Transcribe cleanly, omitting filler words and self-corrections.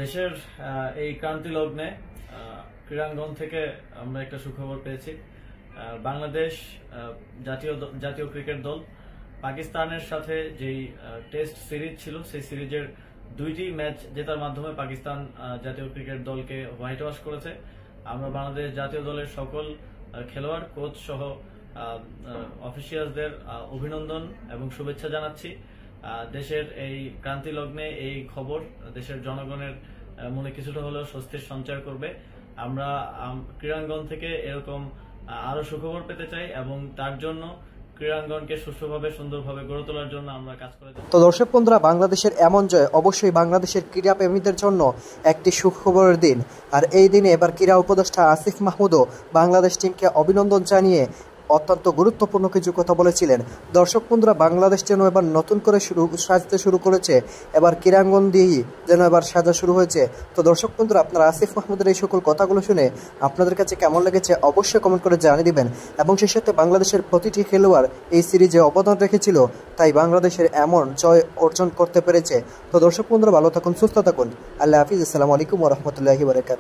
দেশের এই ক্রান্তি লগ্নে ক্রীড়াঙ্গন থেকে আমরা একটা সুখবর পেয়েছি। বাংলাদেশ জাতীয় ক্রিকেট দল পাকিস্তানের সাথে যেই টেস্ট সিরিজ ছিল সেই সিরিজের 2টি ম্যাচ জেতার মাধ্যমে পাকিস্তান জাতীয় ক্রিকেট দলকে হোয়াইট ওয়াশ করেছে। আমরা বাংলাদেশ জাতীয় দলের সকল খেলোয়াড়, কোচ সহ অফিসিয়ালদের অভিনন্দন এবং শুভেচ্ছা জানাচ্ছি। দেশের এই ক্রান্তি লগ্নে এই খবর দেশের জনগণের মনে কিছুটা হলেও স্বস্তির সঞ্চার করবে। আমরা ক্রীড়াঙ্গন থেকে এরকম আরো সুখবর পেতে চাই এবং তার জন্য ক্রীড়াঙ্গনকে সুষ্ঠুভাবে সুন্দরভাবে গড়ে তোলার জন্য আমরা কাজ করে যাচ্ছি। তো দর্শক বন্ধুরা, বাংলাদেশের এমন জয় অবশ্যই বাংলাদেশের ক্রীড়াপ্রেমীদের জন্য একটি সুখবরের দিন। আর এই দিনে এবার ক্রীড়া উপদেষ্টা আসিফ মাহমুদও বাংলাদেশ টিমকে অভিনন্দন জানিয়ে অত্যন্ত গুরুত্বপূর্ণ কিছু কথা বলেছিলেন। দর্শক বন্ধুরা, বাংলাদেশ যেন এবার নতুন করে সাজতে শুরু করেছে, এবার ক্রীড়াঙ্গন দিয়েই যেন এবার সাজা শুরু হয়েছে। তো দর্শক বন্ধুরা, আপনারা আসিফ মাহমুদের এই সকল কথাগুলো শুনে আপনাদের কাছে কেমন লেগেছে অবশ্যই কমেন্ট করে জানিয়ে দিবেন। এবং সেই সাথে বাংলাদেশের প্রতিটি খেলোয়াড় এই সিরিজে অবদান রেখেছিল, তাই বাংলাদেশের এমন জয় অর্জন করতে পেরেছে। তো দর্শক বন্ধুরা, ভালো থাকুন, সুস্থ থাকুন। আল্লাহ হাফিজ। আসসালামু আলাইকুম ওয়া রাহমাতুল্লাহি ওয়া বারাকাতুহু।